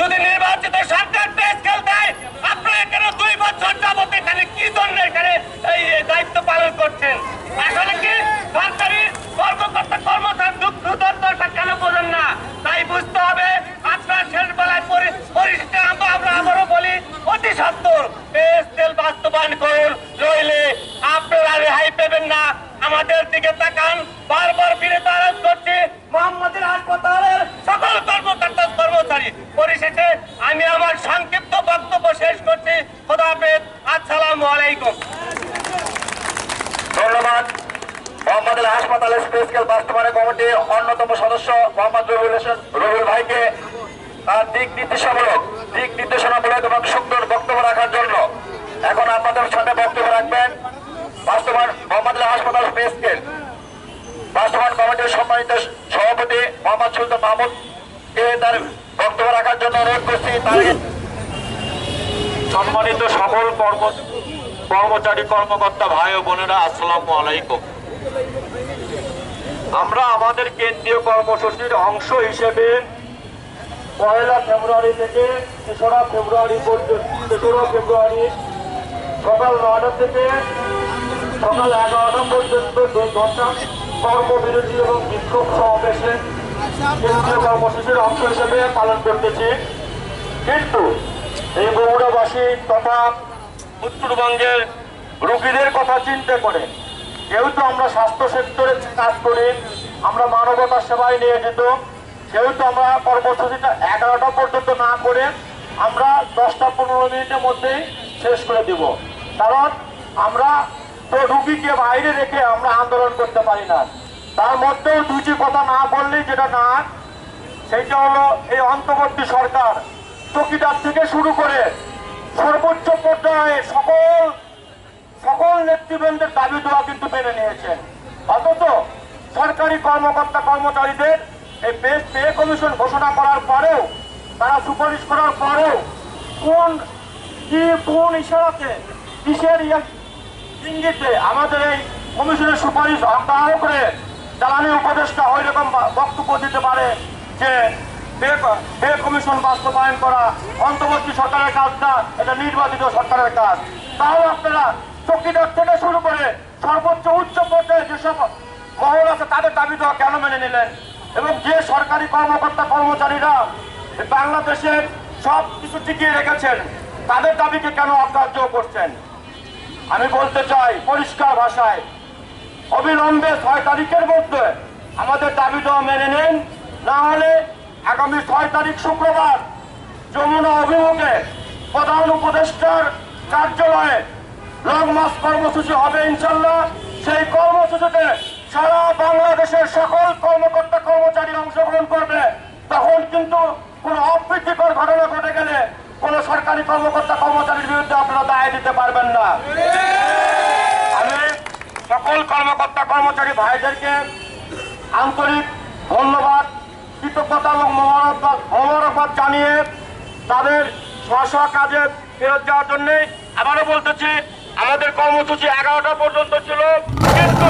যদি নির্বাচিত সরকার pay scale দেয়, আপনারা কেন 2 বছর যাবত এখানে কি জন্য এখানে এই দায়িত্ব পালন করছেন? আসলে কি সরকারি কর্মকর্তা কর্মচারী দুর্দশা কেন বোঝেন না? তাই বুঝতে হবে আপনার শেষ বেলায় পরিস্থিতি আমরা আবারও বলি অতি সত্বর পে স্কেল বাস্তবায়ন করুন, নইলে আপনারা রেহাই পাবেন না। আমাদের দিকে তাকান, বারবার বিরত আরোপ করছি মোহাম্মদের হাসপাতালের সকল কর্মকর্তা কর্মচারী। পরিশেষে আমি আমার সংক্ষিপ্ত বক্তব্য শেষ করছি। খোদা হাফেজ, আসসালামু আলাইকুম। ধন্যবাদ। মোহাম্মদের হাসপাতালের পে স্কেল বাস্তবায়ন কমিটির অন্যতম সদস্য মোহাম্মদ রবিউল ভাইকে তার দিক নির্দেশনামূলক এবং সুন্দর বক্তব্য রাখার জন্য এখন আপনাদের সাথে বক্তব্য রাখবেন মোহাম্মদের হাসপাতাল পে স্কেল বাস্তবায়ন কমিটির সম্মানিত সভাপতি মোহাম্মদ সুলতান মাহমুদকে তার বক্তব্য রাখার জন্য অনুরোধ করছি। সম্মানিত সকল কর্মচারী কর্মকর্তা ভাই ও বোনেরা, আসসালামু আলাইকুম। আমরা আমাদের কেন্দ্রীয় কর্মসূচির অংশ হিসেবে 1 ফেব্রুয়ারি থেকে 3 ফেব্রুয়ারি পর্যন্ত সকাল 9টা থেকে সকাল 11টা পর্যন্ত 2 ঘন্টা কর্মবিরতি এবং বিক্ষোভ সমাবেশে কেন্দ্রীয় কর্মসূচির অংশ হিসেবে পালন করতেছি। কিন্তু এই বগুড়াবাসী তথা উত্তরবঙ্গের রোগীদের কথা চিন্তা করে, যেহেতু আমরা স্বাস্থ্য সেক্টরে কাজ করি, আমরা মানবতার সেবায় নিয়োজিত, সেহেতু আমরা কর্মসূচিটা 11টা পর্যন্ত না করে আমরা 10টা-15 মিনিটের মধ্যেই শেষ করে দিব। কারণ আমরা তো রুগীকে বাইরে রেখে আমরা আন্দোলন করতে পারি না। তার মধ্যেও 2টি কথা না বললেই যেটা না, সেইটা হলো এই অন্তর্বর্তী সরকার চৌকিদার থেকে শুরু করে সর্বোচ্চ পর্যায়ে সকল নেতৃবৃন্দের দাবি দেওয়া কিন্তু মেনে নিয়েছেন। অথচ সরকারি কর্মকর্তা কর্মচারীদের এই পে কমিশন ঘোষণা করার পরেও, তারা সুপারিশ করার পরেও কোন ইশারাতে কিসের ইঙ্গিতে আমাদের এই কমিশনের সুপারিশ অগ্রাহ্য করে জ্বালানি উপদেষ্টা ওই রকম বক্তব্য দিতে পারে যে পে কমিশন বাস্তবায়ন করা অন্তর্বর্তী সরকারের কাজ না, এটা নির্বাচিত সরকারের কাজ। তাহলে আপনারা চৌকিদার থেকে শুরু করে সর্বোচ্চ উচ্চ পর্যায়ে যেসব মহল আছে তাদের দাবি দেওয়া কেন মেনে নিলেন? এবং যে সরকারি কর্মকর্তা কর্মচারীরা বাংলাদেশের সব কিছু টিকিয়ে রেখেছেন তাদের দাবিকে কেন অগ্রাহ্য করছেন? আমি বলতে চাই পরিষ্কার ভাষায়, অবিলম্বে 6 তারিখের মধ্যে আমাদের দাবি দেওয়া মেনে নেন, না হলে আগামী 6 তারিখ শুক্রবার যমুনা অভিমুখে প্রধান উপদেষ্টার কার্যালয়ে লং মার্চ কর্মসূচি হবে ইনশাল্লাহ। সেই কর্মসূচিতে সারা বাংলাদেশের সকল কর্মকর্তা কর্মচারী অংশগ্রহণ করবে। তখন কিন্তু কোনো অপ্রীতিকর ঘটনা ঘটে গেলে কোনো সরকারি কর্মকর্তা কর্মচারীর বিরুদ্ধে আপনারা দায় দিতে পারবেন না। আমি সকল কর্মকর্তা কর্মচারী ভাইদেরকে আন্তরিক ধন্যবাদ, কৃতজ্ঞতা এবং মোবারকবাদ জানিয়ে তাদের স্ব কাজে ফেরত যাওয়ার জন্য আবারও বলতেছি, আমাদের কর্মসূচি 11টা পর্যন্ত ছিল, কিন্তু